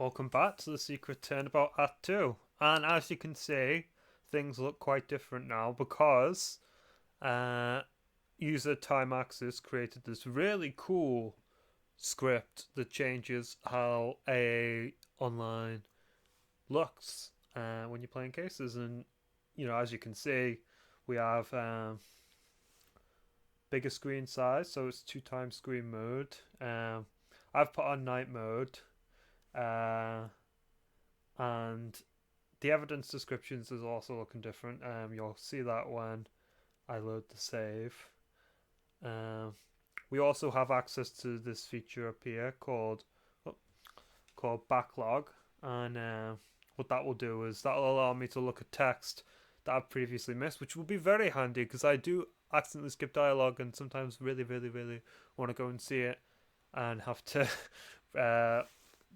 Welcome back to the Secret Turnabout Act 2. And as you can see, things look quite different now because user Time Axis created this really cool script that changes how a online looks when you're playing cases. And as you can see, we have bigger screen size, so it's 2x screen mode. I've put on night mode. And the evidence descriptions is also looking different. You'll see that when I load the save. We also have access to this feature up here called backlog, and what that will do is that will allow me to look at text that I've previously missed, which will be very handy because I do accidentally skip dialogue and sometimes really want to go and see it and have to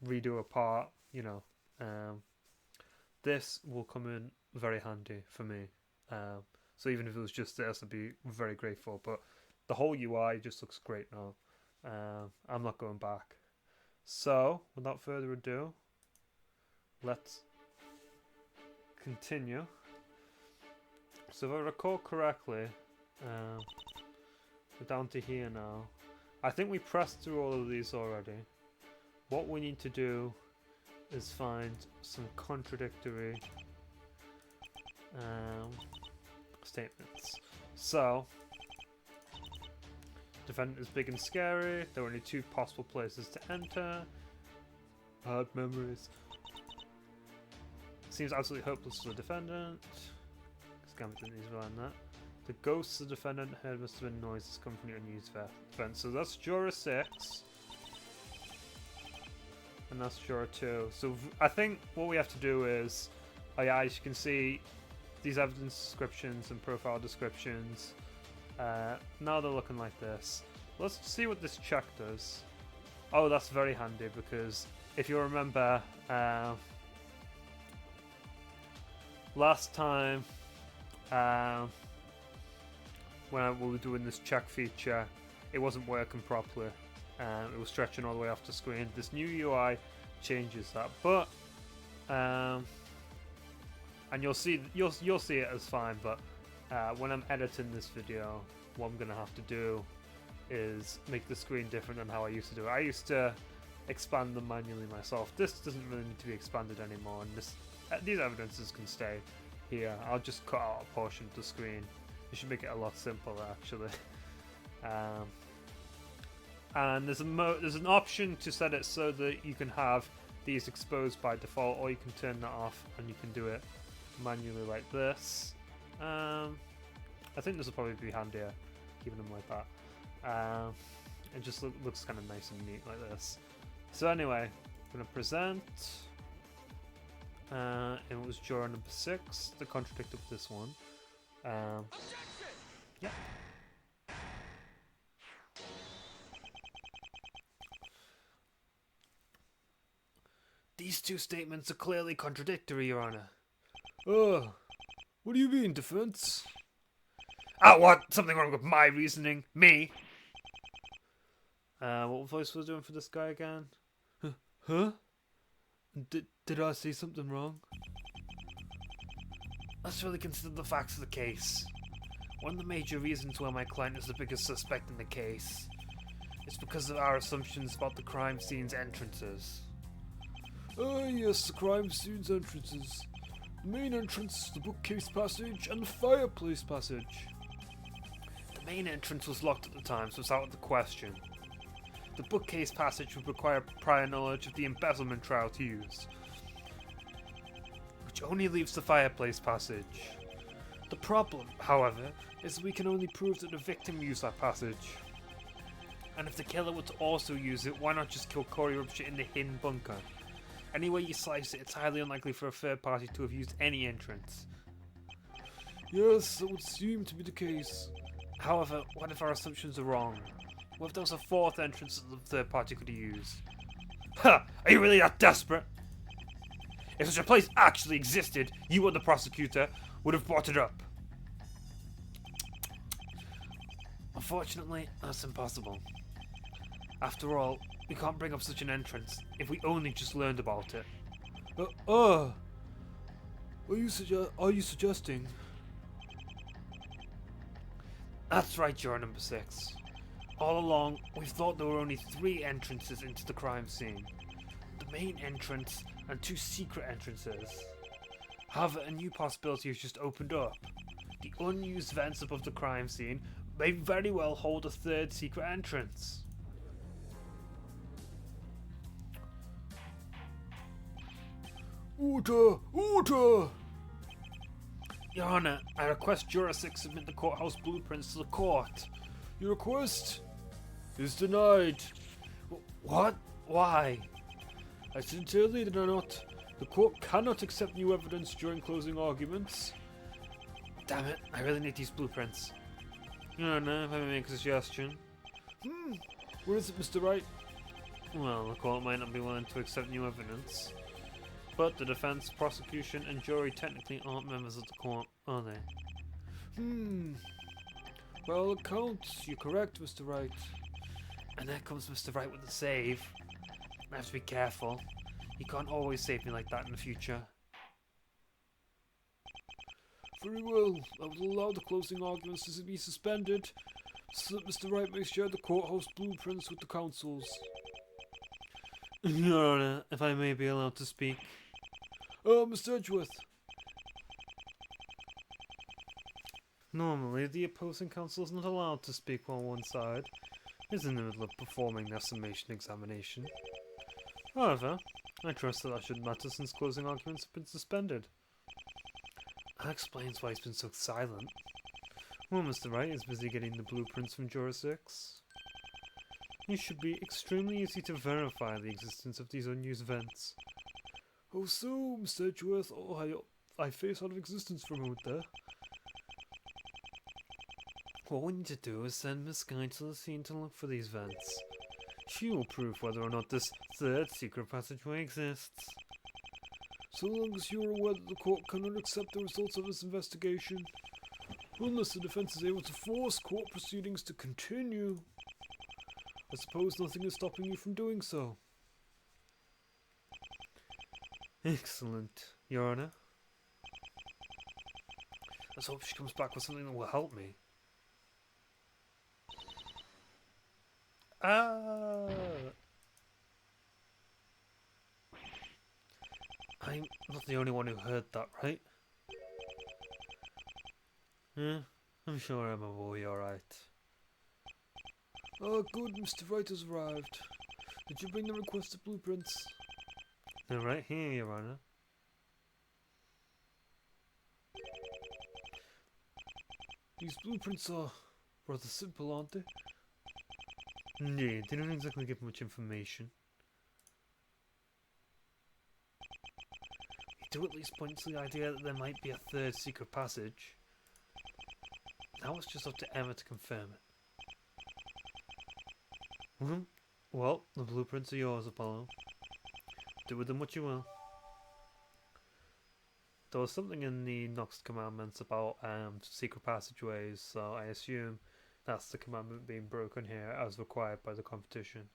redo a part. This will come in very handy for me. So even if it was just this, I'd be very grateful. But the whole UI just looks great now. I'm not going back. So without further ado, let's continue. So if I recall correctly, we're down to here now. I think we pressed through all of these already. What we need to do is find some contradictory statements. So, defendant is big and scary. There are only 2 possible places to enter. Hard memories. Seems absolutely hopeless for the defendant. Gambit didn't use behind that. The ghosts the defendant heard must have been noises coming from the unused defense. So that's Juror 6. And that's Juror 2. So I think what we have to do is, as you can see, these evidence descriptions and profile descriptions, now they're looking like this. Let's see what this check does. Oh, that's very handy because if you remember, last time when we were doing this check feature, it wasn't working properly. It was stretching all the way off the screen. This new UI changes that, but and you'll see it as fine. But when I'm editing this video, what I'm gonna have to do is make the screen different than how I used to do it. I used to expand them manually myself. This doesn't really need to be expanded anymore, and these evidences can stay here. I'll just cut out a portion of the screen. It should make it a lot simpler, actually. And there's an option to set it so that you can have these exposed by default, or you can turn that off and you can do it manually like this. I think this will probably be handier, keeping them like that. It just looks kind of nice and neat like this. So anyway, I'm going to present. It was juror number 6 that contradicted this one. Yeah. These 2 statements are clearly contradictory, Your Honor. Oh, what do you mean, defense? What? Something wrong with my reasoning? Me? What voice was I doing for this guy again? Huh? Did I say something wrong? Let's really consider the facts of the case. One of the major reasons why my client is the biggest suspect in the case is because of our assumptions about the crime scene's entrances. Oh yes, the crime scene's entrances. The main entrance, the bookcase passage, and the fireplace passage. The main entrance was locked at the time, so it's out of the question. The bookcase passage would require prior knowledge of the embezzlement trial to use, which only leaves the fireplace passage. The problem, however, is we can only prove that the victim used that passage. And if the killer were to also use it, why not just kill Corey Rupture in the hidden bunker? Any way you slice it, it's highly unlikely for a third party to have used any entrance. Yes, that would seem to be the case. However, what if our assumptions are wrong? What if there was a 4th entrance that the third party could use? Ha! Are you really that desperate? If such a place actually existed, you or the prosecutor would have brought it up. Unfortunately, that's impossible. After all, We can't bring up such an entrance if we only just learned about it. Are you suggesting? That's right, you're number 6. All along, we've thought there were only 3 entrances into the crime scene. The main entrance and 2 secret entrances. However, a new possibility has just opened up. The unused vents above the crime scene may very well hold a 3rd secret entrance. Order! Order! Your Honor, I request Juror 6 submit the courthouse blueprints to the court. Your request is denied. What? Why? I sincerely did not. The court cannot accept new evidence during closing arguments. Damn it, I really need these blueprints. Your Honor, if I may make a suggestion. What is it, Mr. Wright? Well, the court might not be willing to accept new evidence. But the defense, prosecution, and jury technically aren't members of the court, are they? Well, it counts. You're correct, Mr. Wright. And there comes Mr. Wright with the save. I have to be careful. You can't always save me like that in the future. Very well. I will allow the closing arguments to be suspended, so that Mr. Wright may share the courthouse blueprints with the counsels. Your Honor, if I may be allowed to speak. Mr. Edgeworth. Normally, the opposing counsel is not allowed to speak while one side is in the middle of performing their summation examination. However, I trust that shouldn't matter since closing arguments have been suspended. That explains why he's been so silent. Well, Mr. Wright is busy getting the blueprints from Juror 6. It should be extremely easy to verify the existence of these unused vents. Oh, so, Mr. Edgeworth, I face out of existence for a moment there. What we need to do is send Miss Guy to the scene to look for these vents. She will prove whether or not this 3rd secret passageway exists. So long as you are aware that the court cannot accept the results of this investigation, unless the defense is able to force court proceedings to continue, I suppose nothing is stopping you from doing so. Excellent, Your Honor. Let's hope she comes back with something that will help me. I'm not the only one who heard that, right? Yeah, I'm sure Emma will be alright. Oh, good, Mr. Wright has arrived. Did you bring the requested blueprints? They're right here, Your Honor. These blueprints are rather simple, aren't they? Indeed, they don't exactly give much information. They do at least point to the idea that there might be a 3rd secret passage. Now it's just up to Emma to confirm it. Well, the blueprints are yours, Apollo. Do with them what you will. There was something in the Nox commandments about secret passageways, so I assume that's the commandment being broken here as required by the competition.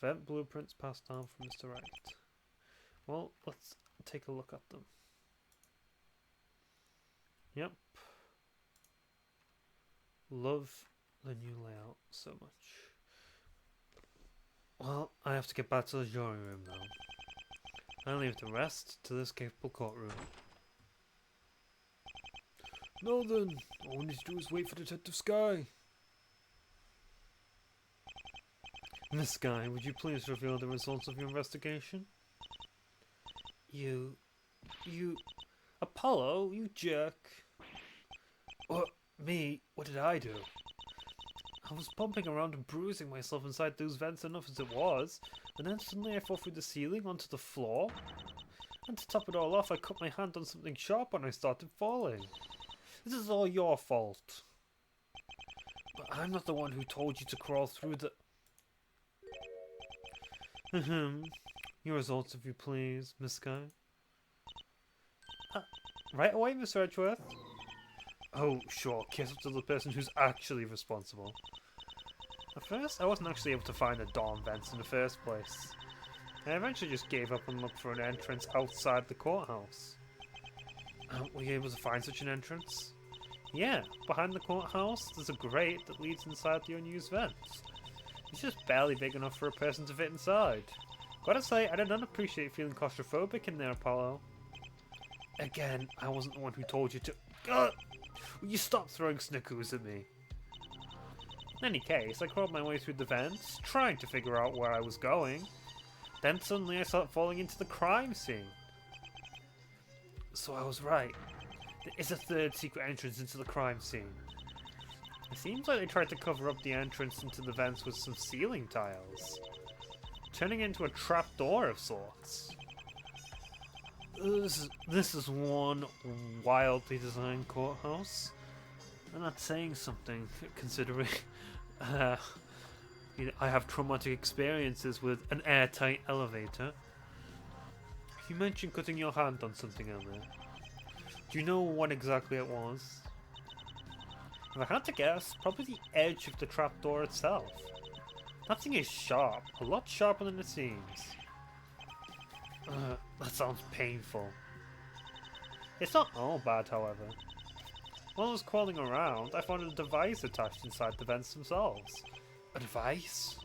Vent blueprints passed down from Mr. Wright. Well, let's take a look at them. Yep. Love the new layout so much. Well, I have to get back to the jury room now. I leave the rest to this capable courtroom. Now then, all we need to do is wait for Detective Sky. Miss Sky, would you please reveal the results of your investigation? You... Apollo, you jerk. What? Me? What did I do? I was bumping around and bruising myself inside those vents enough as it was, and then suddenly I fell through the ceiling onto the floor. And to top it all off, I cut my hand on something sharp when I started falling. This is all your fault. But I'm not the one who told you to crawl through the... Your results, if you please, Miss Sky. Right away, Mr. Edgeworth. Oh, sure, kiss up to the person who's actually responsible. At first, I wasn't actually able to find the dorm vents in the first place. I eventually just gave up and looked for an entrance outside the courthouse. Were you able to find such an entrance? Yeah, behind the courthouse, there's a grate that leads inside the unused vents. It's just barely big enough for a person to fit inside. Gotta say, I did not appreciate feeling claustrophobic in there, Apollo. Again, I wasn't the one who told you to. Will you stop throwing snickers at me? In any case, I crawled my way through the vents, trying to figure out where I was going. Then suddenly I started falling into the crime scene. So I was right. There is a third secret entrance into the crime scene. It seems like they tried to cover up the entrance into the vents with some ceiling tiles, turning it into a trapdoor of sorts. This is one wildly designed courthouse. I'm not saying something, considering I have traumatic experiences with an airtight elevator. You mentioned cutting your hand on something earlier. Do you know what exactly it was? If I had to guess, probably the edge of the trapdoor itself. That thing is sharp, a lot sharper than it seems. That sounds painful. It's not all bad, however. While I was crawling around, I found a device attached inside the vents themselves. A device?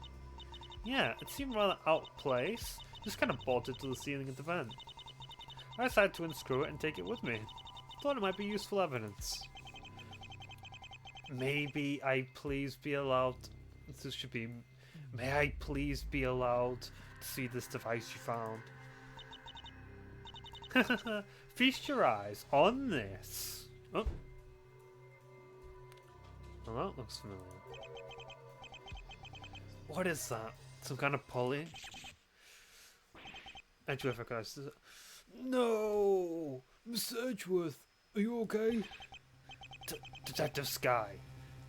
Yeah, it seemed rather out of place, just kind of bolted to the ceiling of the vent. I decided to unscrew it and take it with me. Thought it might be useful evidence. Maybe I please be allowed... This should be... May I please be allowed to see this device you found? Feast your eyes on this. Oh. Well, that looks familiar. What is that? Some kind of pulley? Edgeworth, guys. No! Mr. Edgeworth, are you okay? Detective Sky,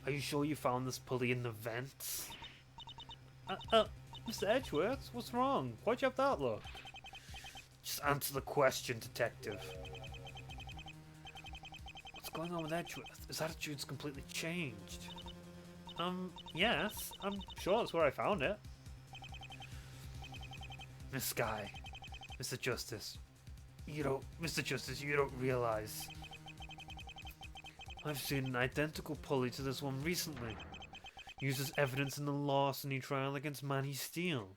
are you sure you found this pulley in the vents? Mr. Edgeworth, what's wrong? Why'd you have that look? Just answer the question, detective. What's going on with Edgeworth? His attitude's completely changed. Yes, I'm sure that's where I found it. Miss Sky, Mr. Justice, Mr. Justice, you don't realize. I've seen an identical pulley to this one recently. Used as evidence in the larceny trial against Manny Steele.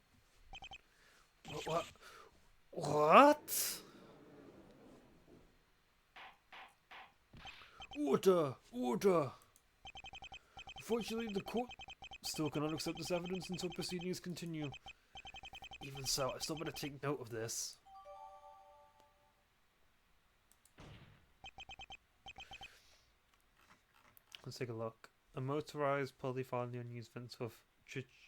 What? Order! Unfortunately, the court still cannot accept this evidence until proceedings continue. Even so, I still better take note of this. Let's take a look. A motorized pulley found in the unused vents of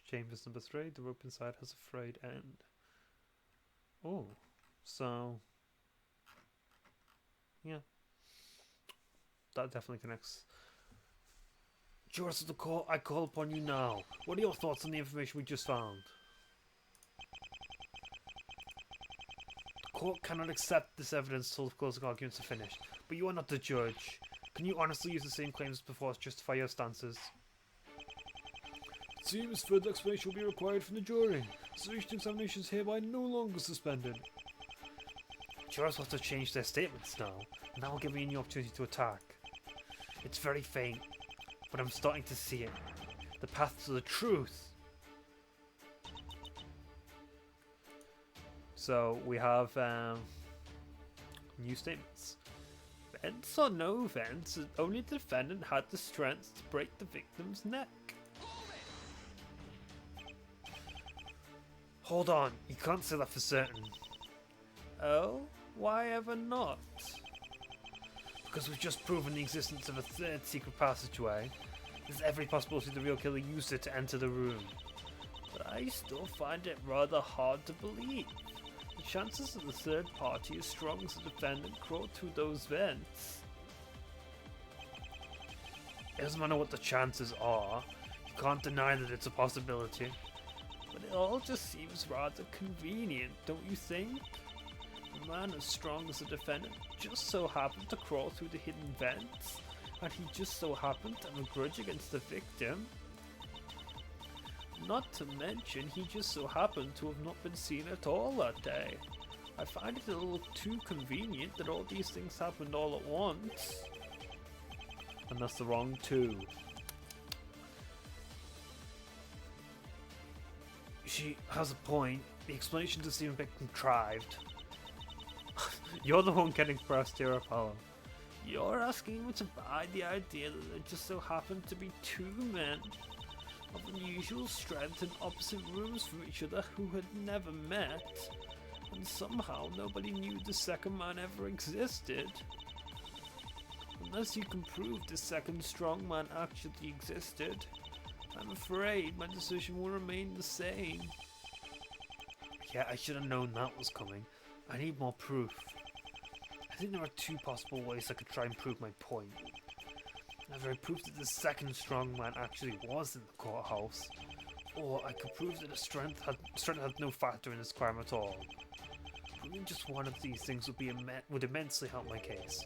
chambers number 3. The rope inside has a frayed end. Oh, so yeah, that definitely connects. Jurors of the court, I call upon you now. What are your thoughts on the information we just found? The court cannot accept this evidence until the closing arguments are finished. But you are not the judge. Can you honestly use the same claims as before to justify your stances? It seems further explanation will be required from the jury. Sufficient examination is hereby no longer suspended. Jurors will have to change their statements now, and that will give me an opportunity to attack. It's very faint, but I'm starting to see it. The path to the truth. So we have new statements. Vents or no vents, only the defendant had the strength to break the victim's neck. Hold on, you can't say that for certain. Oh? Why ever not? Because we've just proven the existence of a third secret passageway. There's every possibility the real killer used it to enter the room. But I still find it rather hard to believe. The chances of the third party as strong as the defendant crawled through those vents. It doesn't matter what the chances are, you can't deny that it's a possibility. But it all just seems rather convenient, don't you think? A man as strong as the defendant just so happened to crawl through the hidden vents, and he just so happened to have a grudge against the victim. Not to mention, he just so happened to have not been seen at all that day. I find it a little too convenient that all these things happened all at once. And that's the wrong two. She has a point. The explanation does seem a bit contrived. You're the one getting pressed here, Apollo. You're asking him to buy the idea that there just so happened to be two men of unusual strength in opposite rooms from each other who had never met, and somehow nobody knew the second man ever existed. Unless you can prove the second strong man actually existed, I'm afraid my decision will remain the same. Yeah, I should have known that was coming. I need more proof. I think there are two possible ways I could try and prove my point. Either I proved that the second strong man actually was in the courthouse, or I could prove that the strength had no factor in this crime at all. Proving just one of these things would immensely help my case.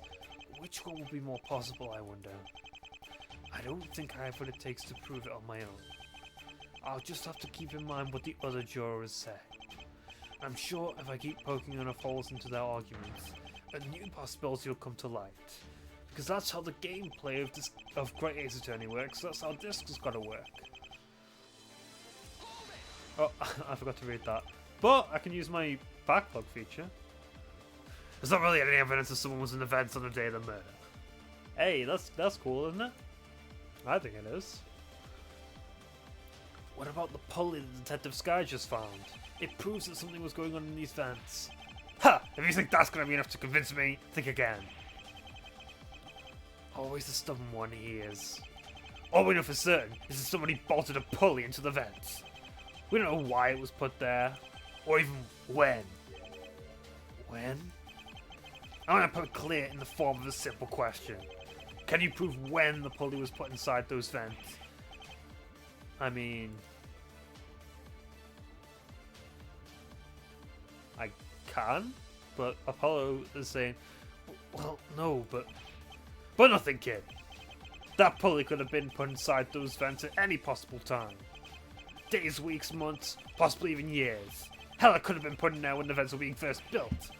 Which one would be more possible, I wonder? I don't think I have what it takes to prove it on my own. I'll just have to keep in mind what the other jurors say. I'm sure if I keep poking enough holes into their arguments, a new possibility will come to light. Because that's how the gameplay of Great Ace Attorney works, that's how this has got to work. Oh, I forgot to read that. But I can use my backlog feature. There's not really any evidence that someone was in the vents on the day of the murder. Hey, that's cool, isn't it? I think it is. What about the pulley that Detective Sky just found? It proves that something was going on in these vents. Ha! If you think that's going to be enough to convince me, think again. Always the stubborn one he is. All we know for certain is that somebody bolted a pulley into the vents. We don't know why it was put there, or even when. When? I want to put it clear in the form of a simple question. Can you prove when the pulley was put inside those vents? I mean... I can, but Apollo is saying, well, no, but nothing, kid. That pulley could have been put inside those vents at any possible time. Days, weeks, months, possibly even years. Hell, it could have been put in there when the vents were being first built.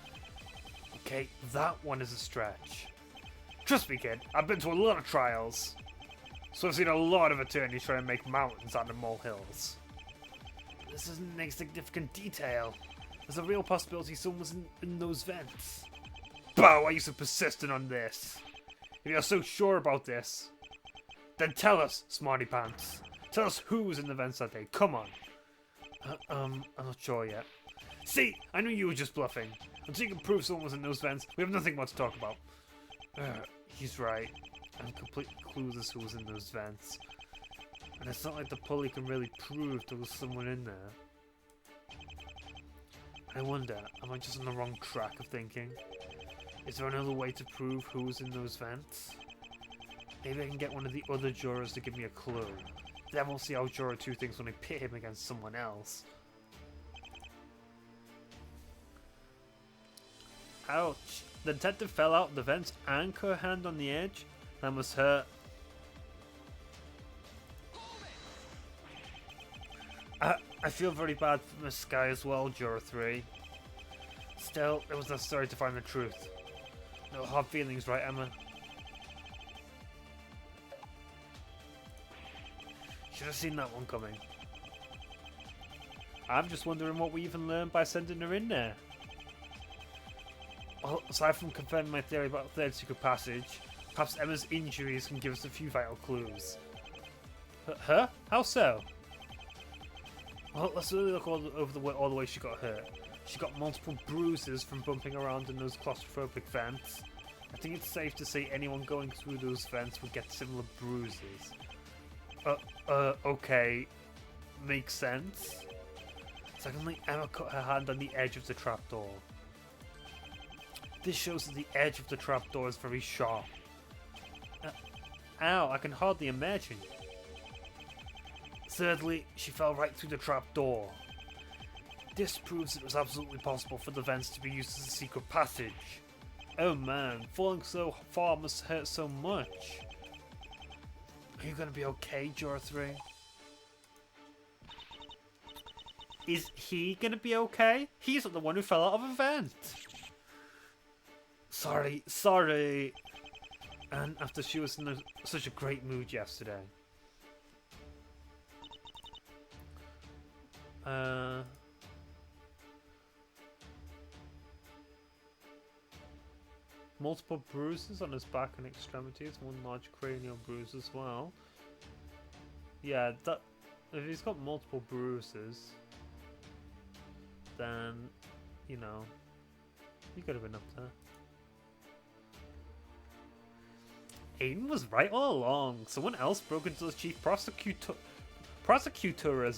Okay, that one is a stretch. Trust me, kid, I've been to a lot of trials. So I've seen a lot of attorneys try to make mountains out of molehills. This isn't an insignificant detail. There's a real possibility someone was in those vents. Bow, why are you so persistent on this? If you're so sure about this, then tell us, Smarty Pants. Tell us who was in the vents that day. Come on. I'm not sure yet. See, I knew you were just bluffing. Until you can prove someone was in those vents, we have nothing more to talk about. He's right. I'm completely clueless who was in those vents. And it's not like the pulley can really prove there was someone in there. I wonder, am I just on the wrong track of thinking? Is there another way to prove who was in those vents? Maybe I can get one of the other jurors to give me a clue. Then we'll see how Juror 2 thinks when I pit him against someone else. Ouch. The detective fell out of the vents and cut her hand on the edge. That must hurt. I feel very bad for Miss Sky as well, Juror 3. Still, it was necessary to find the truth. No hard feelings, right, Emma? Should have seen that one coming. I'm just wondering what we even learned by sending her in there. Well, aside from confirming my theory about the third secret passage, perhaps Emma's injuries can give us a few vital clues. Her? How so? Well, let's really look all the way she got hurt. She got multiple bruises from bumping around in those claustrophobic vents. I think it's safe to say anyone going through those vents would get similar bruises. Okay. Makes sense. Secondly, Emma cut her hand on the edge of the trapdoor. This shows that the edge of the trapdoor is very sharp. Ow, I can hardly imagine. Thirdly, she fell right through the trapdoor. This proves it was absolutely possible for the vents to be used as a secret passage. Oh man, falling so far must hurt so much. Are you gonna be okay, Juror 3? Is he gonna be okay? He's the one who fell out of a vent. Sorry. And after she was in such a great mood yesterday. Multiple bruises on his back and extremities, one large cranial bruise as well. Yeah, that if he's got multiple bruises, then, you know, he could have been up there. Aiden was right all along. Someone else broke into the chief prosecutor's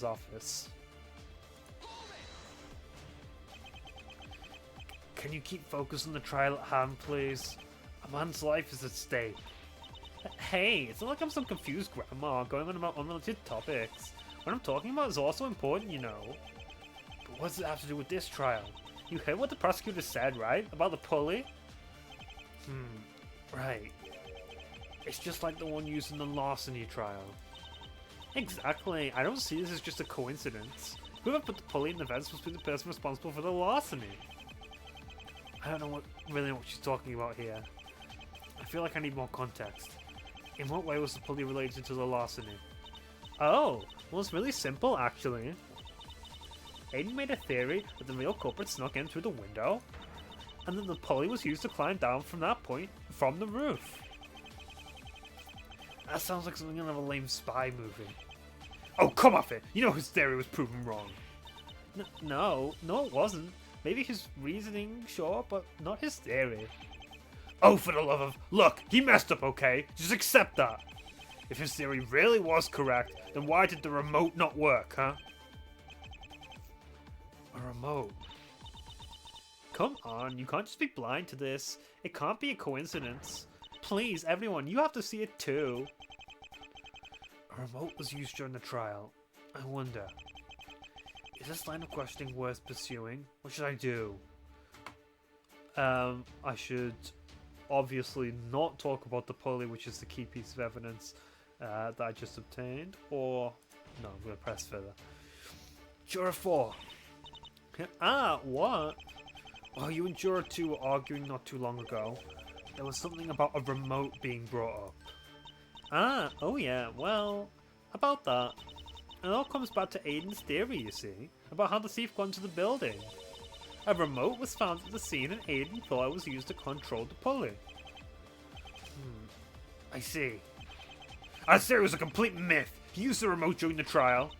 office. Can you keep focused on the trial at hand, please? A man's life is at stake. Hey, it's not like I'm some confused grandma going on about unrelated topics. What I'm talking about is also important, you know. But what does it have to do with this trial? You heard what the prosecutor said, right? About the pulley? Right. It's just like the one used in the larceny trial. Exactly. I don't see this as just a coincidence. Whoever put the pulley in the vents must be the person responsible for the larceny. I don't know really what she's talking about here. I feel like I need more context. In what way was the pulley related to the larceny? Oh, well, it's really simple, actually. Aiden made a theory that the real culprit snuck in through the window, and that the pulley was used to climb down from that point from the roof. That sounds like something out of a lame spy movie. Oh, come off it! You know his theory was proven wrong. No, it wasn't. Maybe his reasoning, sure, but not his theory. Oh, for the love of... Look, he messed up, okay? Just accept that. If his theory really was correct, then why did the remote not work, huh? A remote? Come on, you can't just be blind to this. It can't be a coincidence. Please, everyone, you have to see it too. A remote was used during the trial. I wonder... Is this line of questioning worth pursuing? What should I do? I should obviously not talk about the pulley, which is the key piece of evidence that I just obtained. Or, no, I'm going to press further. Juror 4. What? Well, you and Juror 2 were arguing not too long ago. There was something about a remote being brought up. Oh yeah, well, about that. It all comes back to Aiden's theory, you see, about how the thief got into the building. A remote was found at the scene and Aiden thought it was used to control the pulley. I see. Our theory was a complete myth. He used the remote during the trial.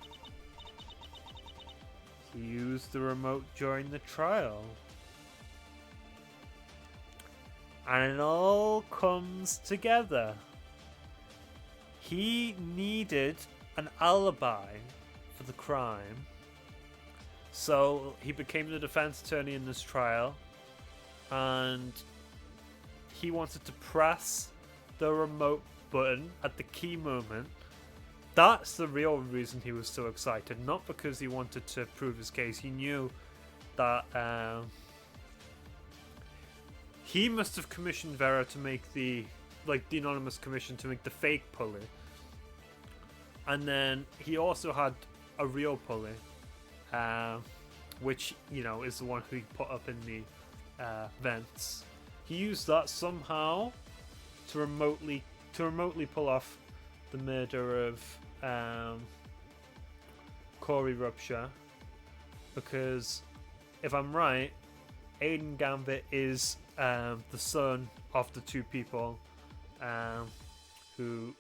He used the remote during the trial. And it all comes together. He needed an alibi for the crime, so he became the defense attorney in this trial, and he wanted to press the remote button at the key moment. That's the real reason he was so excited, not because he wanted to prove his case. He knew that he must have commissioned Vera to make the anonymous commission to make the fake pulley. And then he also had a real pulley, which, you know, is the one who he put up in the vents. He used that somehow to remotely pull off the murder of Corey Rupture, because if I'm right, Aiden Gambit is the son of the two people who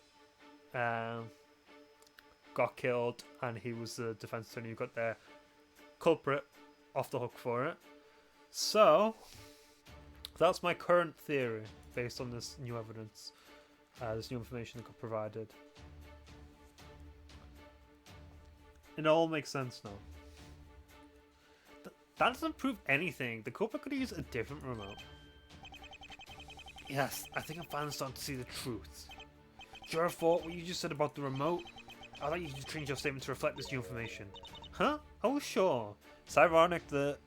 got killed, and he was the defense attorney who got their culprit off the hook for it. So that's my current theory based on this new evidence, this new information that got provided. It all makes sense now. That doesn't prove anything. The culprit could have used a different remote. Yes, I think I'm finally starting to see the truth. Juror 4, what you just said about the remote, I'd like you to change your statement to reflect this new information. Huh? Oh, sure. It's ironic that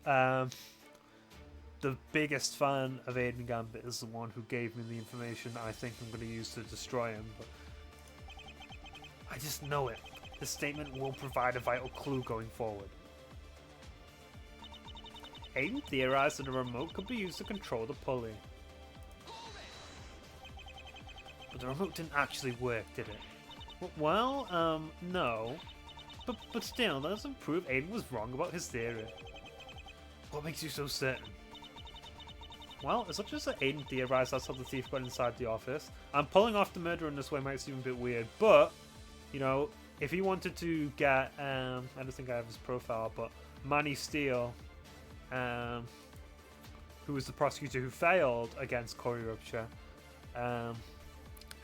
the biggest fan of Aiden Gambit is the one who gave me the information I think I'm going to use to destroy him, but I just know it. This statement will provide a vital clue going forward. Aiden theorized that a remote could be used to control the pulley. But the remote didn't actually work, did it? Well, no. But still, that doesn't prove Aiden was wrong about his theory. What makes you so certain? Well, it's not just that Aiden theorized that's how the thief got inside the office. And pulling off the murder in this way might seem a bit weird, but, you know, if he wanted to get, I don't think I have his profile, but Manny Steele, who was the prosecutor who failed against Corey Rupture,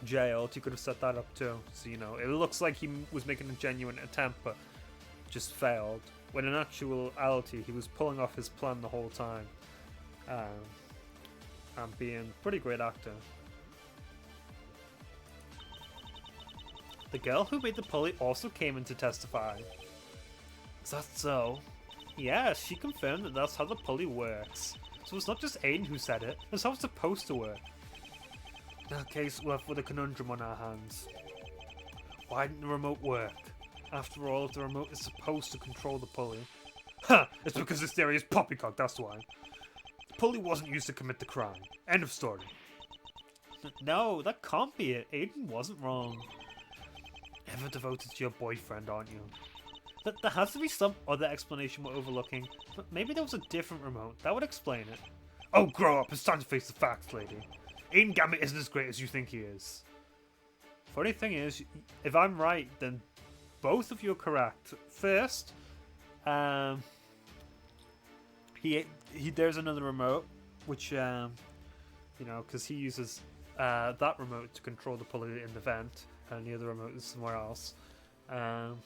jailed, he could have set that up too. So, you know, it looks like he was making a genuine attempt, but just failed. When in actuality, he was pulling off his plan the whole time. And being a pretty great actor. The girl who made the pulley also came in to testify. Is that so? Yeah, she confirmed that that's how the pulley works. So it's not just Aiden who said it, it's how it's supposed to work. In that case, we're left with a conundrum on our hands. Why didn't the remote work? After all, if the remote is supposed to control the pulley... Ha! It's because this theory is poppycock, that's why. The pulley wasn't used to commit the crime. End of story. No, that can't be it. Aiden wasn't wrong. Ever devoted to your boyfriend, aren't you? There has to be some other explanation we're overlooking. But maybe there was a different remote. That would explain it. Oh, grow up. It's time to face the facts, lady. Aiden Gambit isn't as great as you think he is. Funny thing is, if I'm right, then both of you are correct. First, there's another remote, which, you know, because he uses that remote to control the pulley in the vent, and the other remote is somewhere else. And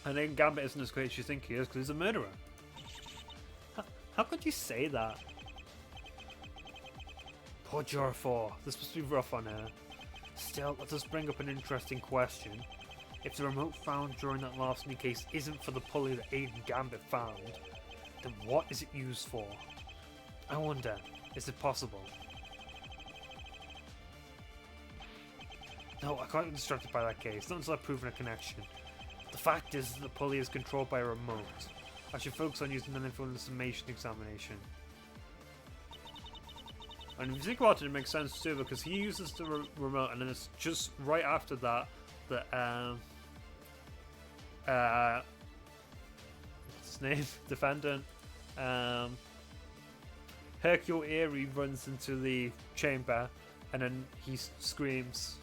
then Gambit isn't as great as you think he is because he's a murderer. How could you say that? Poor Juror 4, this must be rough on her. Still, that does bring up an interesting question. If the remote found during that larceny case isn't for the pulley that Aiden Gambit found, then what is it used for? I wonder, is it possible? No, I can't get distracted by that case, not until I've proven a connection. The fact is that the pulley is controlled by a remote. I should focus on using that info in the summation examination. And if you think about it, it makes sense too, because he uses the remote, and then it's just right after that that what's his name? Defendant Hercule Erie runs into the chamber, and then he screams.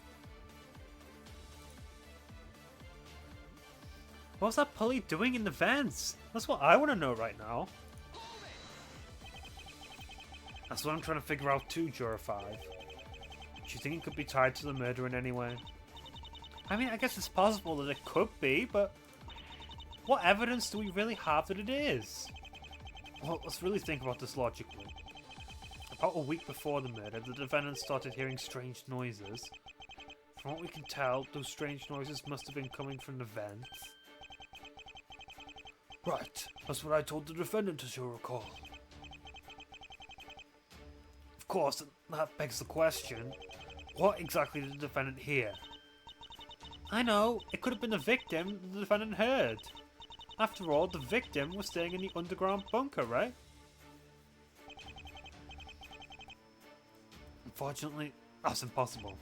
What's that pulley doing in the vents? That's what I want to know right now. That's what I'm trying to figure out too, Juror 5. Do you think it could be tied to the murder in any way? I mean, I guess it's possible that it could be, but what evidence do we really have that it is? Well, let's really think about this logically. About a week before the murder, the defendant started hearing strange noises. From what we can tell, those strange noises must have been coming from the vents. Right, that's what I told the defendant, as you'll recall. Of course, that begs the question, what exactly did the defendant hear? I know, it could have been the victim the defendant heard. After all, the victim was staying in the underground bunker, right? Unfortunately, that's impossible.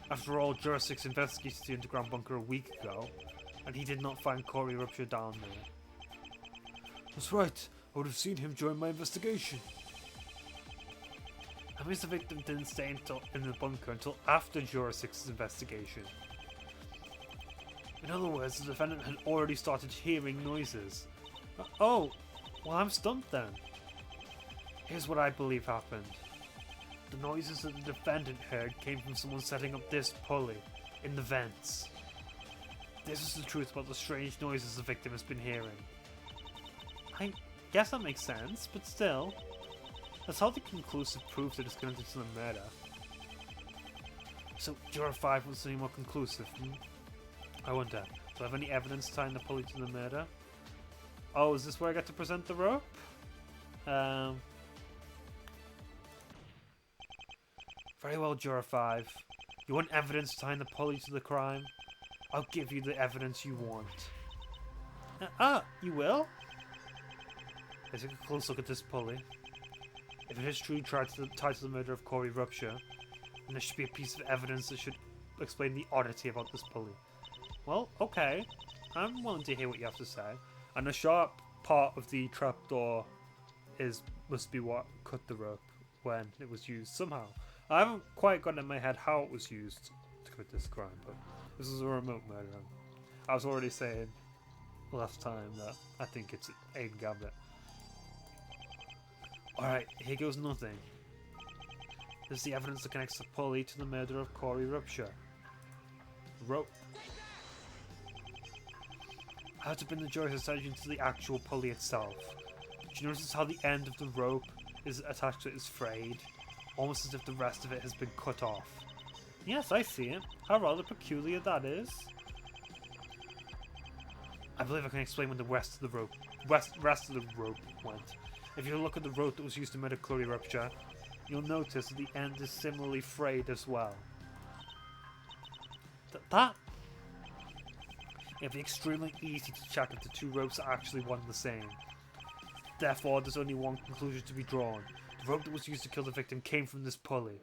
After all, Juror 6 investigated the underground bunker a week ago, and he did not find Corey Rupture down there. That's right, I would have seen him during my investigation. That means the victim didn't stay in the bunker until after Juror 6's investigation. In other words, the defendant had already started hearing noises. Oh, well, I'm stumped then. Here's what I believe happened. The noises that the defendant heard came from someone setting up this pulley in the vents. This is the truth about the strange noises the victim has been hearing. I guess that makes sense, but still, that's hardly conclusive proof that it's connected to the murder. So, Juror 5 wants something more conclusive. I wonder, do I have any evidence tying the pulley to the murder? Oh, is this where I get to present the rope? Very well, Juror 5. You want evidence tying the pulley to the crime? I'll give you the evidence you want. You will? Let's take a close look at this pulley. If it is truly tied to the murder of Corey Rupture, then there should be a piece of evidence that should explain the oddity about this pulley. Well, okay. I'm willing to hear what you have to say. And the sharp part of the trapdoor must be what cut the rope when it was used somehow. I haven't quite got in my head how it was used to commit this crime, but this is a remote murder. I was already saying last time that I think it's Aiden Gambit. Alright, here goes nothing. There's the evidence that connects the pulley to the murder of Corey Rupture. Rope. How to bring the joy's attention to the actual pulley itself. Do you notice how the end of the rope is attached to it is frayed? Almost as if the rest of it has been cut off. Yes, I see it. How rather peculiar that is. I believe I can explain when the rest of the rope went. If you look at the rope that was used to murder Corey Rupture, you'll notice that the end is similarly frayed as well. It'd be extremely easy to check if the two ropes are actually one and the same. Therefore, there's only one conclusion to be drawn. The rope that was used to kill the victim came from this pulley.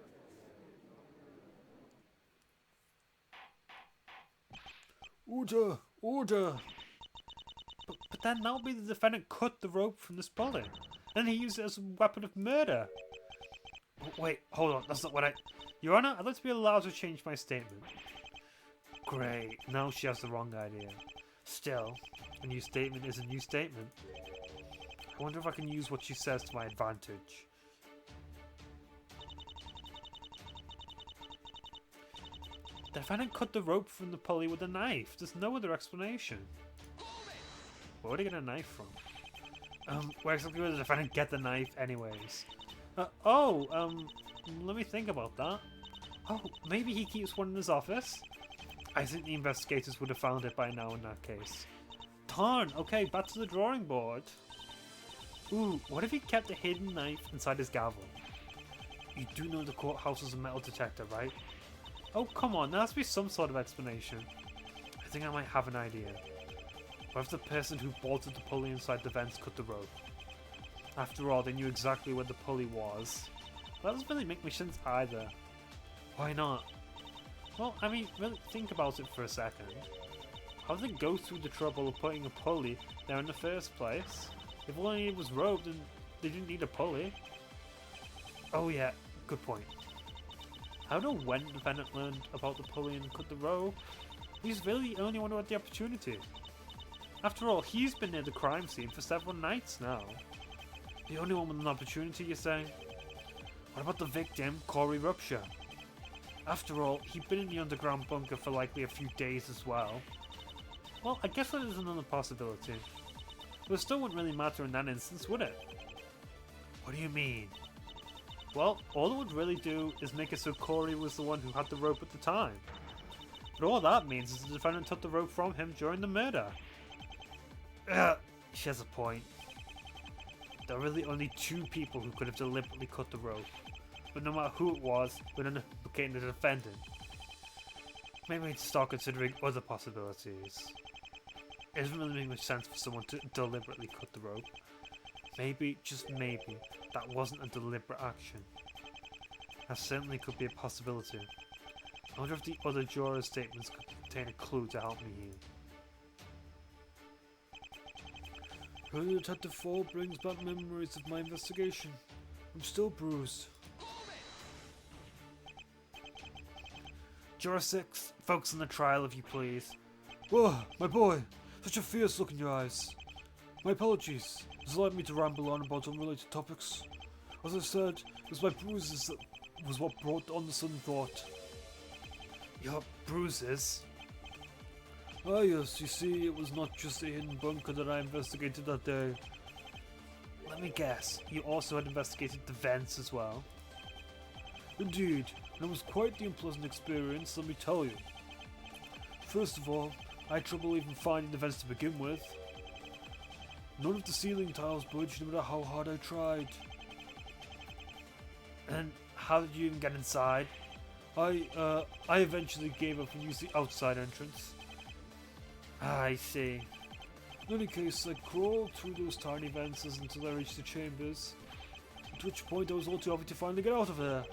Order! Order! But then that would be the defendant cut the rope from this pulley. And he used it as a weapon of murder. Wait, hold on, that's not what Your Honor, I'd like to be allowed to change my statement. Great, now she has the wrong idea. Still, a new statement is a new statement. I wonder if I can use what she says to my advantage. The defendant cut the rope from the pulley with a knife. There's no other explanation. Where would he get a knife from? Where exactly would the defendant get the knife anyways? Let me think about that. Oh, maybe he keeps one in his office? I think the investigators would have found it by now in that case. Darn, okay, back to the drawing board. Ooh, what if he kept a hidden knife inside his gavel? You do know the courthouse is a metal detector, right? Oh, come on, there has to be some sort of explanation. I think I might have an idea. What if the person who bolted the pulley inside the vents cut the rope? After all, they knew exactly where the pulley was. That doesn't really make much sense either. Why not? Well, I mean, really think about it for a second. How did they go through the trouble of putting a pulley there in the first place? If only it was rope, then they didn't need a pulley. Oh yeah, good point. I don't know when the defendant learned about the pulley and cut the rope. He's really the only one who had the opportunity. After all, he's been near the crime scene for several nights now. The only one with an opportunity, you say? What about the victim, Corey Rupture? After all, he'd been in the underground bunker for likely a few days as well. Well, I guess that is another possibility. But it still wouldn't really matter in that instance, would it? What do you mean? Well, all it would really do is make it so Corey was the one who had the rope at the time. But all that means is the defendant took the rope from him during the murder. She has a point. There are really only two people who could have deliberately cut the rope. But no matter who it was, we're not implicating the defendant. Maybe we need to start considering other possibilities. It doesn't really make much sense for someone to deliberately cut the rope. Maybe, just maybe, that wasn't a deliberate action. That certainly could be a possibility. I wonder if the other jurors' statements could contain a clue to help me here. Early Detective 4 brings back memories of my investigation. I'm still bruised. Juror 6, focus on the trial if you please. Whoa, my boy! Such a fierce look in your eyes. My apologies. This allowed me to ramble on about unrelated topics. As I said, it was my bruises that was what brought on the sudden thought. Your bruises? Ah yes, you see, it was not just a hidden bunker that I investigated that day. Let me guess, you also had investigated the vents as well? Indeed, and it was quite the unpleasant experience, let me tell you. First of all, I had trouble even finding the vents to begin with. None of the ceiling tiles budged no matter how hard I tried. And how did you even get inside? I eventually gave up and used the outside entrance. Ah, I see. In any case, I crawled through those tiny vents until I reached the chambers, at which point I was all too happy to finally get out of there.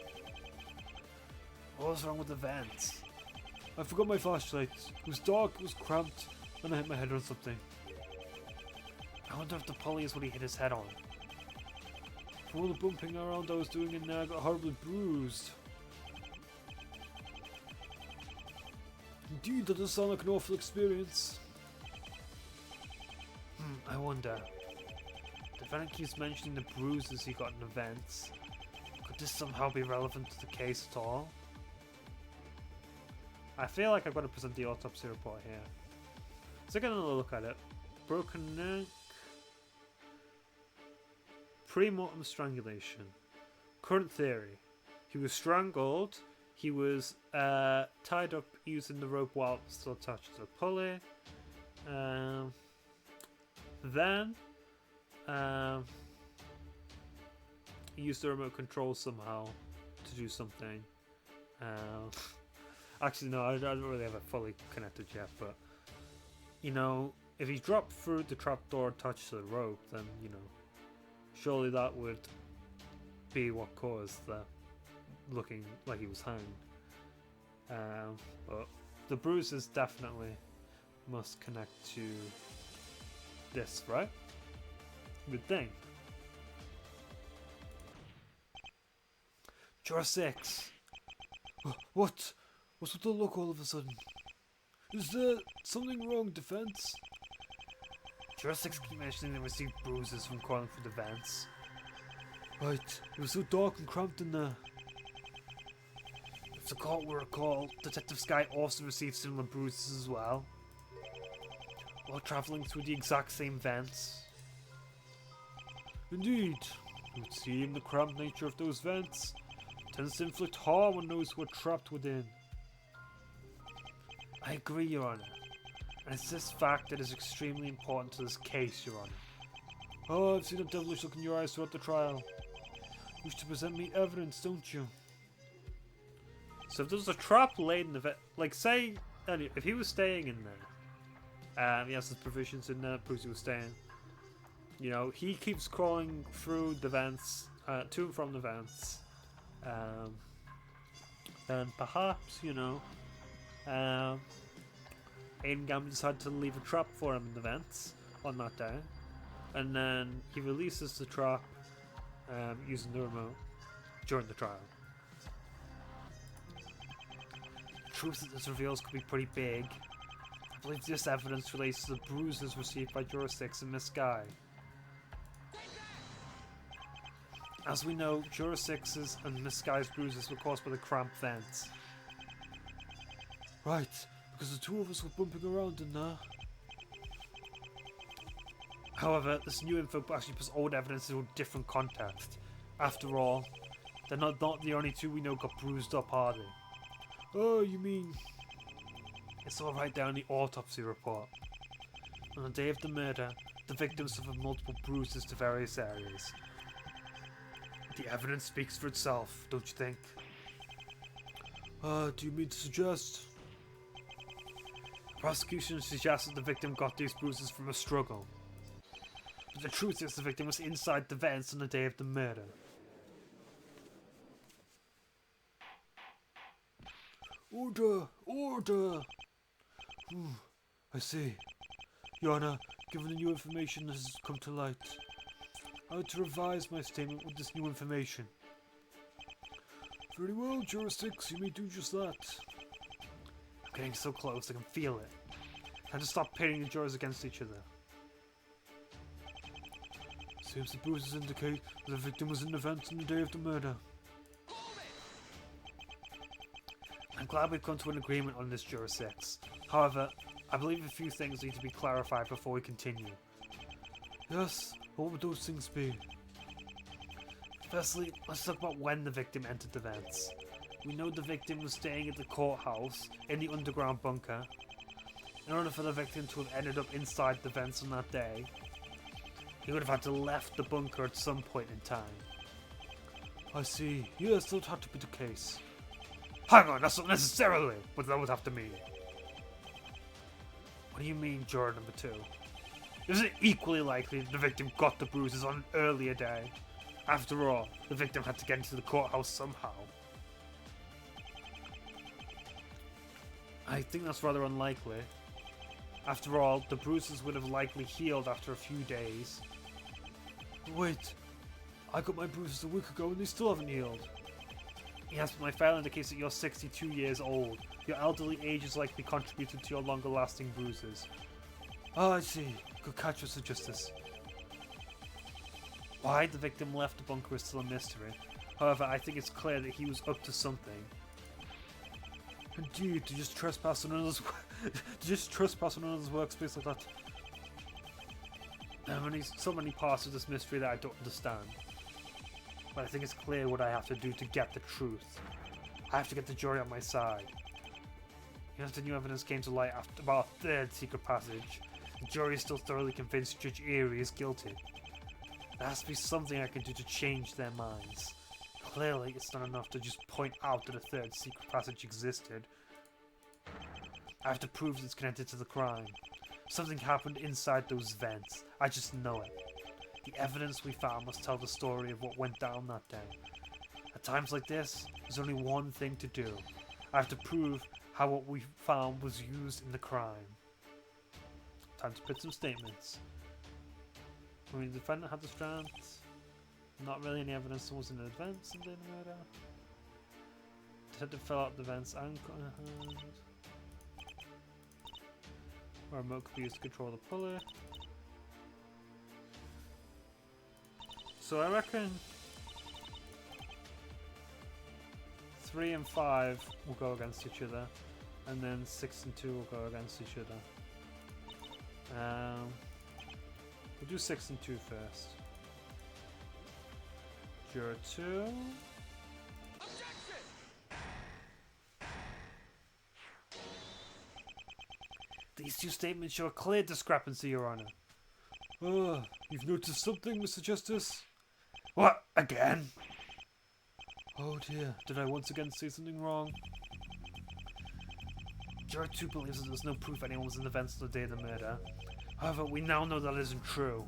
What was wrong with the vents? I forgot my flashlight. It was dark, it was cramped, and I hit my head on something. I wonder if the pulley is what he hit his head on. From all the bumping around I was doing in there, I got horribly bruised. Indeed, that does sound like an awful experience. I wonder. The defendant keeps mentioning the bruises he got in events. Could this somehow be relevant to the case at all? I feel like I've got to present the autopsy report here. So get another look at it. Broken neck. Pre-mortem strangulation. Current theory. He was strangled. He was tied up using the rope while still attached to the pulley. Then he used the remote control somehow to do something. Actually, no, I don't really have it fully connected yet, but you know, if he dropped through the trapdoor attached to the rope, then you know, surely that would be what caused the looking like he was hanged. But the bruises definitely must connect to this, right? Good thing. Juror 6. What? What's with the look all of a sudden? Is there something wrong, defense? Juror 6 keep mentioning they received bruises from crawling through the vents. Right, it was so dark and cramped in there. If the court will recall, Detective Sky also received similar bruises as well, while travelling through the exact same vents. Indeed, it would seem the cramped nature of those vents tends to inflict harm on those who are trapped within. I agree, Your Honour, and it's this fact that is extremely important to this case, Your Honour. Oh, I've seen a devilish look in your eyes throughout the trial. You wish to present me evidence, don't you? So if there was a trap laid in the vet, like say, if he was staying in there, he has his provisions in there, proves he was staying. You know, he keeps crawling through the vents, to and from the vents. Then perhaps, you know, Aiden Gambit decided to leave a trap for him in the vents on that day. And then he releases the trap using the remote during the trial. The truth that this reveals could be pretty big. I believe this evidence relates to the bruises received by Juror 6 and Miss Guy. As we know, Juror 6's and Miss Guy's bruises were caused by the cramped vents. Right, because the two of us were bumping around in there. However, this new info actually puts old evidence into a different context. After all, they're not the only two we know got bruised up, are they? Oh, you mean... It's all right there in the autopsy report. On the day of the murder, the victim suffered multiple bruises to various areas. The evidence speaks for itself, don't you think? Do you mean to suggest? The prosecution suggests that the victim got these bruises from a struggle. But the truth is the victim was inside the vents on the day of the murder. Order! Order! I see. Your Honour, given the new information that has come to light, I would to revise my statement with this new information. Very well, Juror 6, you may do just that. I'm getting so close, I can feel it. Time to stop pitting the jurors against each other. Seems the bruises indicate that the victim was in the vents on the day of the murder. I'm glad we've come to an agreement on this, Juror 6. However, I believe a few things need to be clarified before we continue. Yes, what would those things be? Firstly, let's talk about when the victim entered the vents. We know the victim was staying at the courthouse in the underground bunker. In order for the victim to have ended up inside the vents on that day, he would have had to left the bunker at some point in time. I see. Yes, that would have to be the case. Hang on, that's not necessarily what that would have to mean. What do you mean, juror number 2? Isn't it equally likely that the victim got the bruises on an earlier day? After all, the victim had to get into the courthouse somehow. I think that's rather unlikely. After all, the bruises would have likely healed after a few days. But wait, I got my bruises a week ago and they still haven't healed. Yes, but my file indicates that you're 62 years old. Your elderly age has likely contributed to your longer lasting bruises. Oh, I see. Good catch, Mr. Justice. Why the victim left the bunker is still a mystery. However, I think it's clear that he was up to something. Indeed, to just trespass on another's workspace like that. There are so many parts of this mystery that I don't understand. But I think it's clear what I have to do to get the truth. I have to get the jury on my side. Even if the new evidence came to light after about a third secret passage, the jury is still thoroughly convinced Judge Erie is guilty. There has to be something I can do to change their minds. Clearly, it's not enough to just point out that a third secret passage existed. I have to prove that it's connected to the crime. Something happened inside those vents. I just know it. The evidence we found must tell the story of what went down that day. At times like this, there's only one thing to do. I have to prove how what we found was used in the crime. Time to put some statements. I mean, the defendant had the strength. Not really any evidence someone was in advance and did the murder. Detective fell out the vents and got a hand. A remote could be used to control the pulley. So I reckon 3 and 5 will go against each other, and then 6 and 2 will go against each other. We'll do 6 and 2 first. Juror 2. These two statements show a clear discrepancy, Your Honor. Oh, you've noticed something, Mr. Justice? What? Again? Oh dear, did I once again say something wrong? Juror 2 believes that there's no proof anyone was in the vents on the day of the murder. However, we now know that isn't true.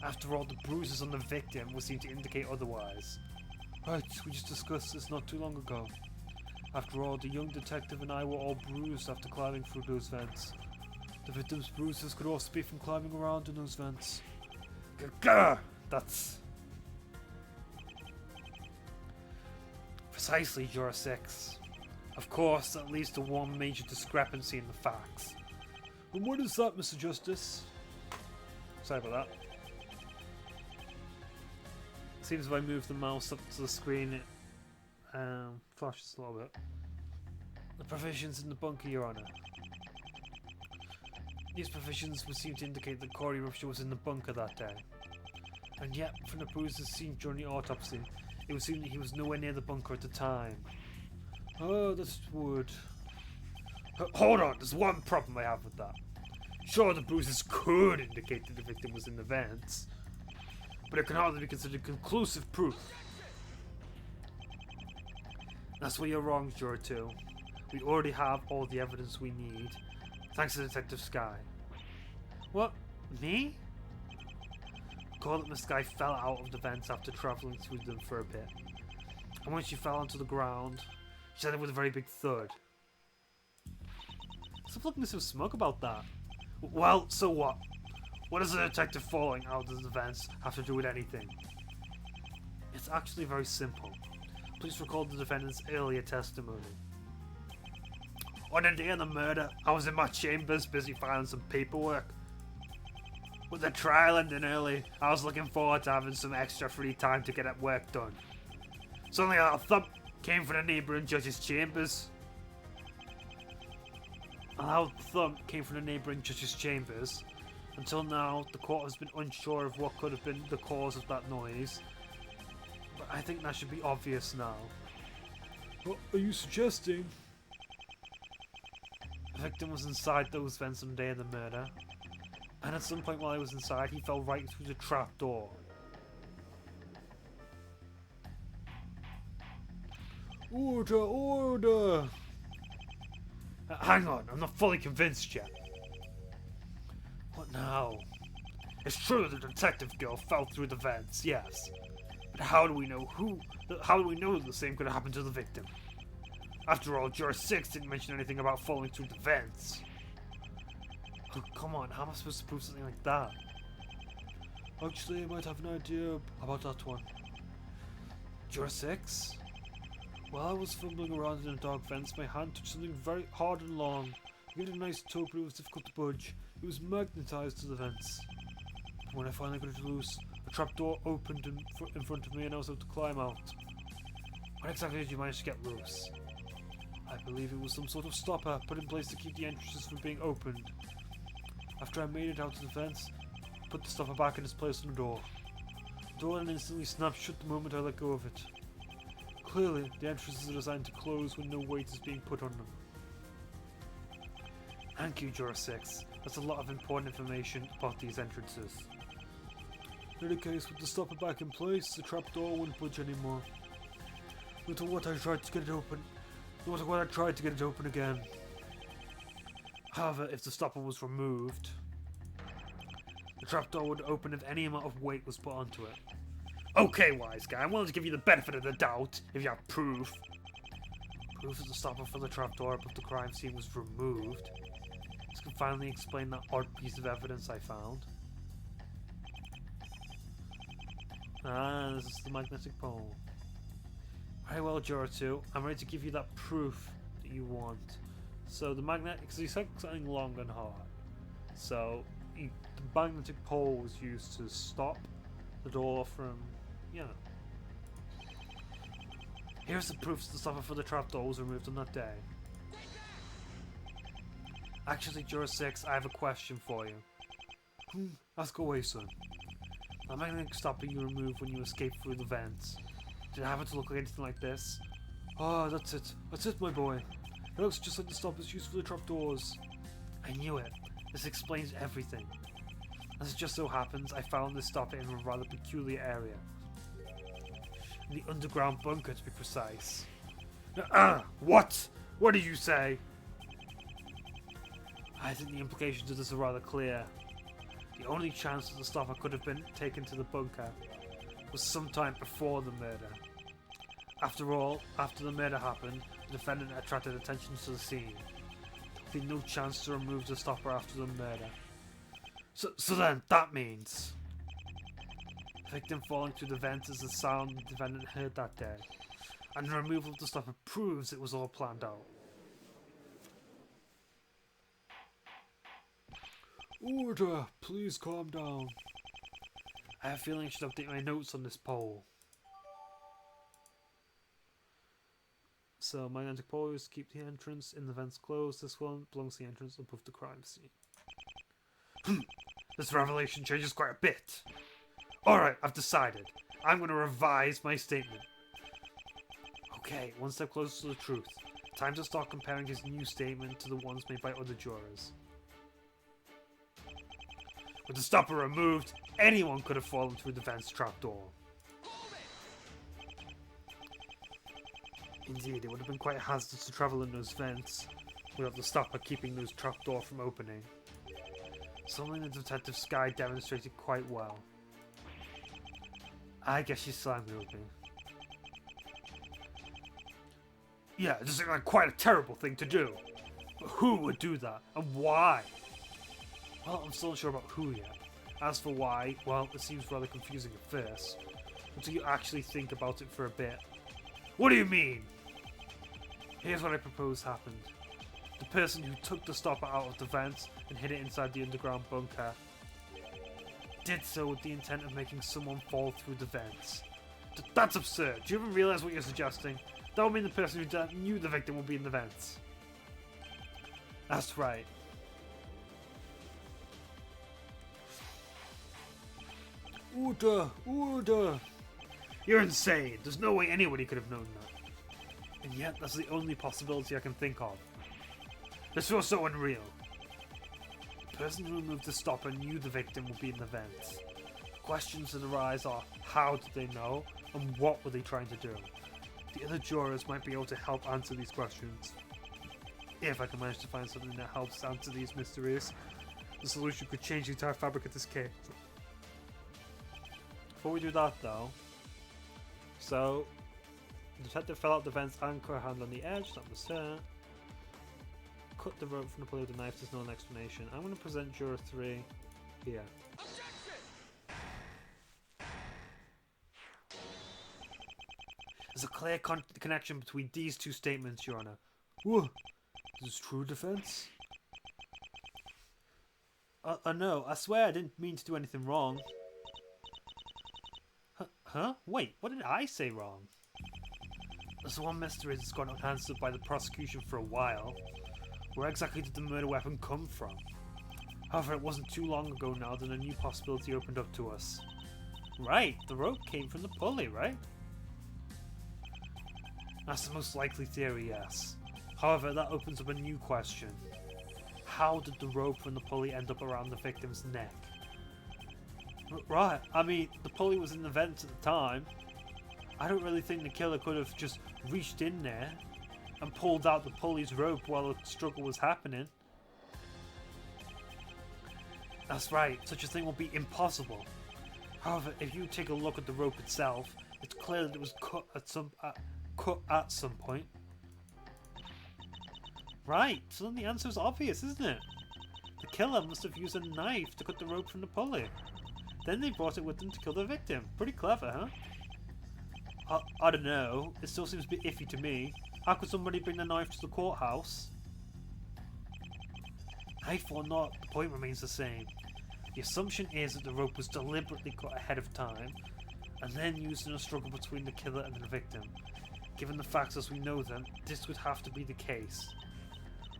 After all, the bruises on the victim would seem to indicate otherwise. Right, we just discussed this not too long ago. After all, the young detective and I were all bruised after climbing through those vents. The victim's bruises could also be from climbing around in those vents. Gah! That's... Precisely, Juror 6. Of course, that leads to one major discrepancy in the facts. And what is that, Mr. Justice? Sorry about that. Seems if I move the mouse up to the screen, it flashes a little bit. The provisions in the bunker, Your Honor. These provisions would seem to indicate that Corey Rupture was in the bunker that day. And yet, from the bruises seen during the autopsy, it would seem that he was nowhere near the bunker at the time. Oh, this would... Hold on, there's one problem I have with that. Sure, the bruises could indicate that the victim was in the vents, but it can hardly be considered conclusive proof. That's where you're wrong, Juror 2. We already have all the evidence we need, thanks to Detective Sky. What? Me? Recall that Miss Sky fell out of the vents after travelling through them for a bit. And when she fell onto the ground, she said it was a very big thud. Stop looking so smug about that. Well, so what? What does a detective falling out of the vents have to do with anything? It's actually very simple. Please recall the defendant's earlier testimony. On the day of the murder, I was in my chambers busy filing some paperwork. With the trial ending early, I was looking forward to having some extra free time to get that work done. Suddenly a thump came from the neighbouring judge's chambers. A loud thump came from the neighbouring judge's chambers. Until now, the court has been unsure of what could have been the cause of that noise. But I think that should be obvious now. What are you suggesting? The victim was inside those vents on the day of the murder. And at some point while he was inside, he fell right through the trap door. Order, order! Hang on, I'm not fully convinced yet. What Now, it's true the detective girl fell through the vents, yes. But how do we know the same could happen to the victim? After all, Juror 6 didn't mention anything about falling through the vents. Oh, come on, how am I supposed to prove something like that? Actually, I might have an idea about that one. Juror 6? While I was fumbling around in a dark vents, my hand touched something very hard and long. I gave it a nice tug, but it was difficult to budge. It was magnetized to the vents. But when I finally got it loose, a trapdoor opened in front of me and I was able to climb out. What exactly did you manage to get loose? I believe it was some sort of stopper put in place to keep the entrances from being opened. After I made it out to the vents, I put the stopper back in its place on the door. The door then instantly snapped shut the moment I let go of it. Clearly, the entrances are designed to close when no weight is being put on them. Thank you, Juror 6. That's a lot of important information about these entrances. In any case, with the stopper back in place, the trapdoor wouldn't budge anymore. No matter what I tried to get it open again. However, if the stopper was removed, the trapdoor would open if any amount of weight was put onto it. Okay, wise guy, I'm willing to give you the benefit of the doubt, if you have proof. Proof that the stopper for the trapdoor above the crime scene was removed. This can finally explain that odd piece of evidence I found. Ah, this is the magnetic pole. Very well, Juror 2, I'm ready to give you that proof that you want. So the magnet, because you said something long and hard. So the magnetic pole was used to stop the door from, Here's the proof that the stopper for the trapdoor was removed on that day. Actually, Juror 6, I have a question for you. Ask away, son. The magnetic stopper you removed when you escaped through the vents. Did it happen to look like anything like this? Oh, that's it. That's it, my boy. It looks just like the stoppers used for the trapdoors. I knew it. This explains everything. As it just so happens, I found this stopper in a rather peculiar area. In the underground bunker, to be precise. What? What did you say? I think the implications of this are rather clear. The only chance that the stopper could have been taken to the bunker was sometime before the murder. After all, after the murder happened, the defendant attracted attention to the scene. There would be no chance to remove the stopper after the murder. So then, that means the victim falling through the vents is the sound the defendant heard that day, and the removal of the stopper proves it was all planned out. Order! Please calm down. I have a feeling I should update my notes on this poll. So, magnetic pole is to keep the entrance in the vents closed. This one belongs to the entrance above the crime scene. This revelation changes quite a bit. Alright, I've decided. I'm going to revise my statement. Okay, one step closer to the truth. Time to start comparing his new statement to the ones made by other jurors. With the stopper removed, anyone could have fallen through the vent's trapdoor. Indeed, it would have been quite hazardous to travel in those vents without the stopper keeping those trapdoor from opening. Something the detective Sky demonstrated quite well. I guess she's angry with me. Yeah, it seems like quite a terrible thing to do. But who would do that, and why? Well, I'm still not sure about who yet. As for why, well, it seems rather confusing at first, until you actually think about it for a bit. What do you mean? Here's what I propose happened. The person who took the stopper out of the vent and hid it inside the underground bunker did so with the intent of making someone fall through the vents. That's absurd. Do you even realize what you're suggesting? That would mean the person who knew the victim would be in the vents. That's right. Order! Order! You're insane. There's no way anybody could have known that. And yet, that's the only possibility I can think of. This feels so unreal. The person who removed the stopper knew the victim would be in the vents. Questions that arise are, how did they know, and what were they trying to do? The other jurors might be able to help answer these questions. If I can manage to find something that helps answer these mysteries. The solution could change the entire fabric of this cave. Before we do that though, so the detective fell out the vent's anchor hand on the edge, that was her. Cut the rope from the pulley with a knife, there's no explanation. I'm going to present juror 3 here. There's a clear connection between these two statements, Your Honor. Whoa! Is this true defense? No, I swear I didn't mean to do anything wrong. Huh? Wait, what did I say wrong? There's one mystery that's gone unanswered by the prosecution for a while. Where exactly did the murder weapon come from? However, it wasn't too long ago now that a new possibility opened up to us. Right, the rope came from the pulley, right? That's the most likely theory, yes. However, that opens up a new question. How did the rope from the pulley end up around the victim's neck? Right, I mean, the pulley was in the vent at the time. I don't really think the killer could have just reached in there and pulled out the pulley's rope while the struggle was happening. That's right, such a thing will be impossible. However, if you take a look at the rope itself, it's clear that it was cut at some point. Right, so then the answer is obvious, isn't it? The killer must have used a knife to cut the rope from the pulley. Then they brought it with them to kill the victim. Pretty clever, huh? I don't know. It still seems a bit iffy to me. How could somebody bring the knife to the courthouse? Knife or not, the point remains the same. The assumption is that the rope was deliberately cut ahead of time and then used in a struggle between the killer and the victim. Given the facts as we know them, this would have to be the case.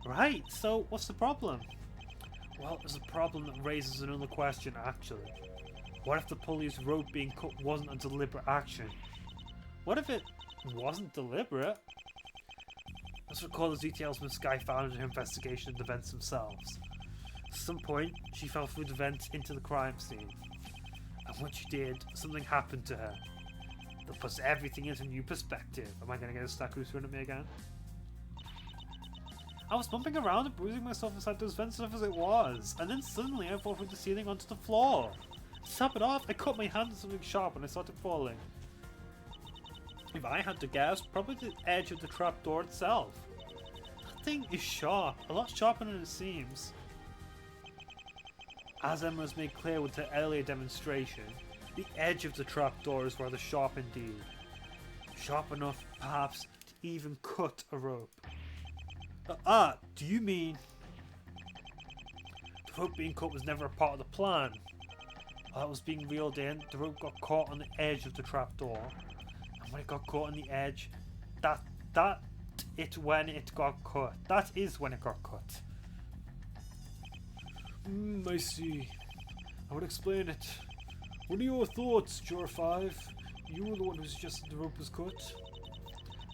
Right, so what's the problem? Well, there's a problem that raises another question, actually. What if the pulley's rope being cut wasn't a deliberate action? What if it wasn't deliberate? Let's recall the details Miss Sky found in her investigation of the vents themselves. At some point, she fell through the vents into the crime scene. And when she did, something happened to her. That puts everything into a new perspective. Am I going to get a stack who's thrown at me again? I was bumping around and bruising myself inside those vents as it was, and then suddenly I fell through the ceiling onto the floor. To top it off, I cut my hand on something sharp and I started falling. If I had to guess, probably the edge of the trapdoor itself. That thing is sharp, a lot sharper than it seems. As Emma has made clear with her earlier demonstration, the edge of the trapdoor is rather sharp indeed. Sharp enough, perhaps, to even cut a rope. Do you mean... The rope being cut was never a part of the plan. While it was being reeled in, the rope got caught on the edge of the trapdoor. And when it got caught on the edge, that is when it got cut. I see. I would explain it. What are your thoughts, Juror 5? You were the one who suggested the rope was cut.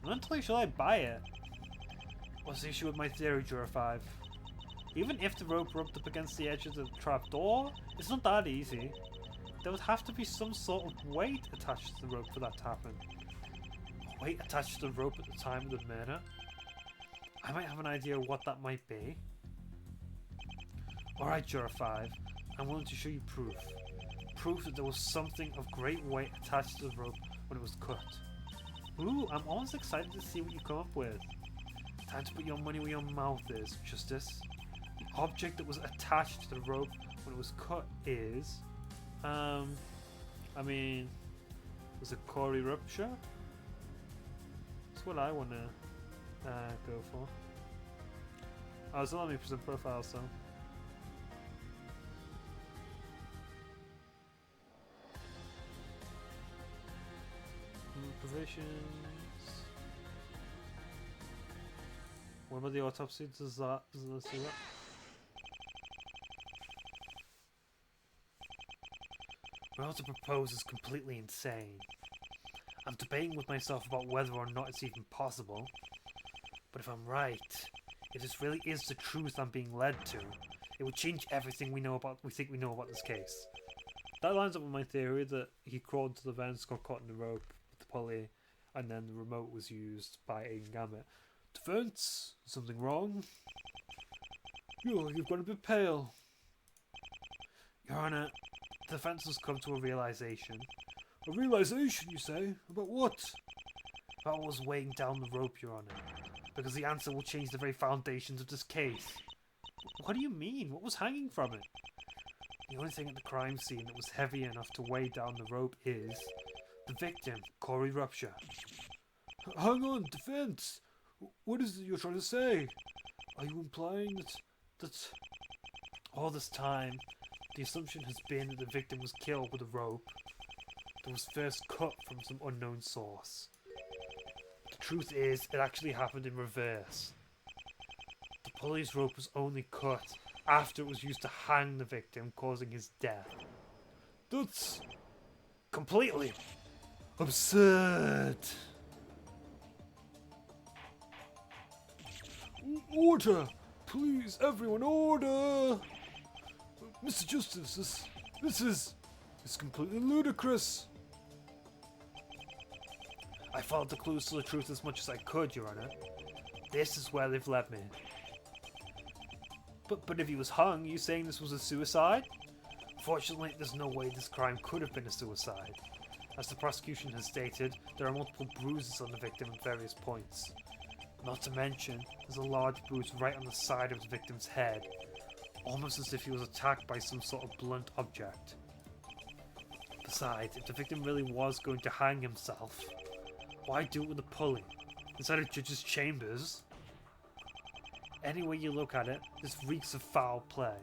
I'm not entirely sure I buy it. What's the issue with my theory, Juror 5? Even if the rope rubbed up against the edge of the trapdoor, it's not that easy. There would have to be some sort of weight attached to the rope for that to happen. A weight attached to the rope at the time of the murder? I might have an idea of what that might be. Alright, Juror 5, I'm willing to show you proof. Proof that there was something of great weight attached to the rope when it was cut. Ooh, I'm almost excited to see what you come up with. Time to put your money where your mouth is, Justice. The object that was attached to the rope when it was cut is... was it Corey Rupture? That's what I want to go for. Oh, so let me present profiles, so... Provisions... What about the autopsy? Does that see that? What to propose is completely insane. I'm debating with myself about whether or not it's even possible. But if I'm right, if this really is the truth I'm being led to, it would change everything we think we know about this case. That lines up with my theory that he crawled to the vents, got caught in the rope with the pulley, and then the remote was used by Aiden Gambit. Defense? Something wrong? You've got a bit pale. Your Honor, the defense has come to a realization. A realization, you say? About what? About what was weighing down the rope, Your Honor. Because the answer will change the very foundations of this case. What do you mean? What was hanging from it? The only thing at the crime scene that was heavy enough to weigh down the rope is the victim, Corey Rupture. Hang on, defense! What is it you're trying to say? Are you implying that all this time, the assumption has been that the victim was killed with a rope that was first cut from some unknown source? The truth is, it actually happened in reverse. The pulley's rope was only cut after it was used to hang the victim, causing his death. That's completely absurd. Order! Please, everyone, order! Mr. Justice, this is completely ludicrous. I followed the clues to the truth as much as I could, Your Honor. This is where they've led me. But if he was hung, are you saying this was a suicide? Fortunately, there's no way this crime could have been a suicide. As the prosecution has stated, there are multiple bruises on the victim at various points. Not to mention, there's a large bruise right on the side of the victim's head, almost as if he was attacked by some sort of blunt object. Besides, if the victim really was going to hang himself, why do it with a pulley, instead of judge's chambers? Any way you look at it, this reeks of foul play.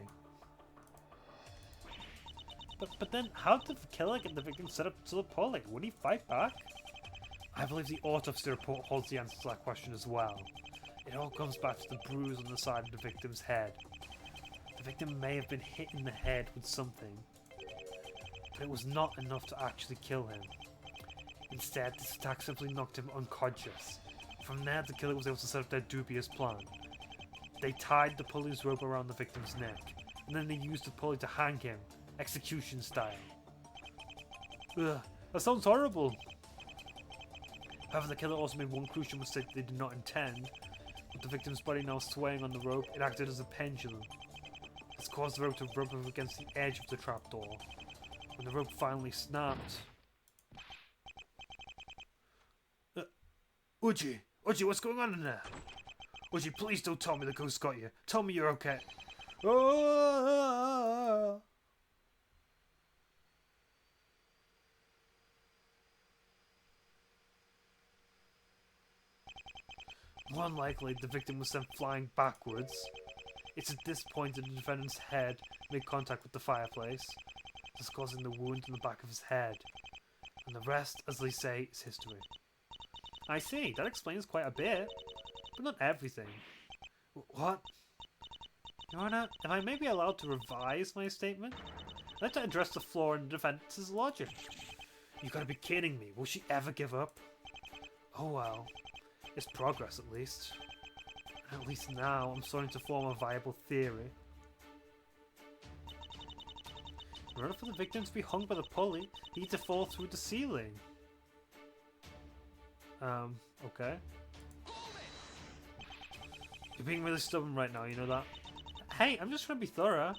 But then, how did the killer get the victim set up to the pulley? Would he fight back? I believe the autopsy report holds the answer to that question as well. It all comes back to the bruise on the side of the victim's head. The victim may have been hit in the head with something, but it was not enough to actually kill him. Instead, this attack simply knocked him unconscious. From there, the killer was able to set up their dubious plan. They tied the pulley's rope around the victim's neck, and then they used the pulley to hang him, execution style. Ugh, that sounds horrible. However, the killer also made one crucial mistake they did not intend. With the victim's body now swaying on the rope, it acted as a pendulum. This caused the rope to rub up against the edge of the trapdoor. When the rope finally snapped... Uji, what's going on in there? Uji, please don't tell me the ghost got you. Tell me you're okay. Ah! More than likely, the victim was sent flying backwards. It's at this point that the defendant's head made contact with the fireplace, thus causing the wound in the back of his head. And the rest, as they say, is history. I see, that explains quite a bit, but not everything. What? Your Honor, if I may be allowed to revise my statement, I'd like to address the flaw in the defense's logic. You gotta be kidding me, will she ever give up? Oh well. It's progress, at least. At least now, I'm starting to form a viable theory. In order for the victim to be hung by the pulley, he needs to fall through the ceiling. Okay. You're being really stubborn right now, you know that? Hey, I'm just trying to be thorough.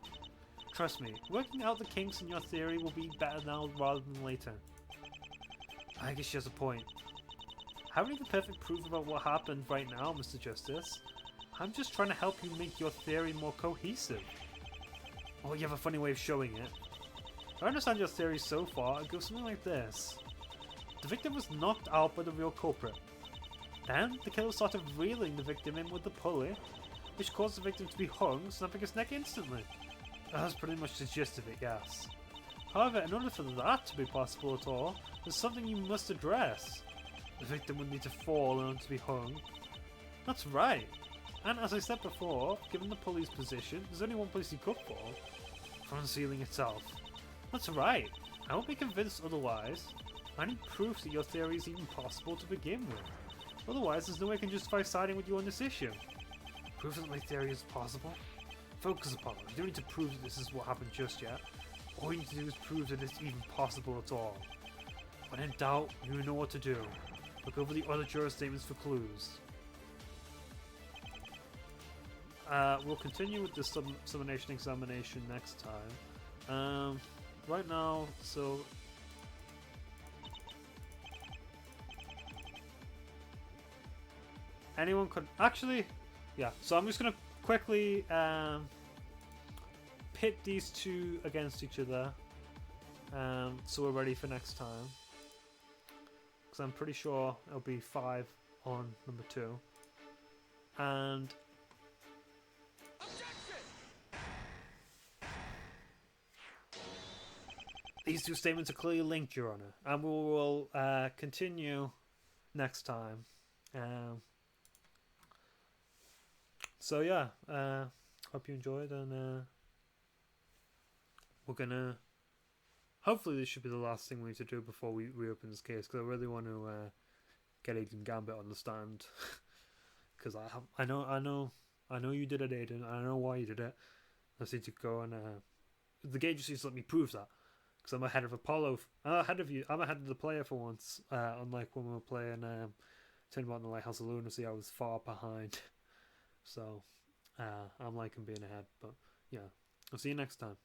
Trust me, working out the kinks in your theory will be better now rather than later. I guess she has a point. Having the perfect proof about what happened right now, Mr. Justice, I'm just trying to help you make your theory more cohesive. Oh, you have a funny way of showing it. If I understand your theory so far, it goes something like this. The victim was knocked out by the real culprit. Then, the killer started reeling the victim in with the pulley, which caused the victim to be hung, snapping his neck instantly. That's pretty much the gist of it, yes. However, in order for that to be possible at all, there's something you must address. The victim would need to fall in order to be hung. That's right. And as I said before, given the pulley's position, there's only one place he could fall. From the ceiling itself. That's right. I won't be convinced otherwise. I need proof that your theory is even possible to begin with. Otherwise, there's no way I can justify siding with you on this issue. Proof that my theory is possible? Focus upon it. You don't need to prove that this is what happened just yet. All you need to do is prove that it's even possible at all. When in doubt, you know what to do. Look over the other juror statements for clues. We'll continue with the summation examination next time. Right now, so anyone could actually, yeah. So I'm just gonna quickly pit these two against each other, so we're ready for next time. Because I'm pretty sure it'll be 5 on number 2, and these two statements are clearly linked, Your Honor, and we will continue next time. So yeah, hope you enjoyed, and we're gonna. Hopefully, this should be the last thing we need to do before we reopen this case, because I really want to get Aiden Gambit on the stand. Because I know you did it, Aiden. I know why you did it. I just need to go and the game just needs to let me prove that. Because I'm ahead of Apollo. I'm ahead of you. I'm ahead of the player for once. Unlike when we were playing Turnabout in the Lighthouse of Lunacy, I was far behind. So I'm liking being ahead. But yeah, I'll see you next time.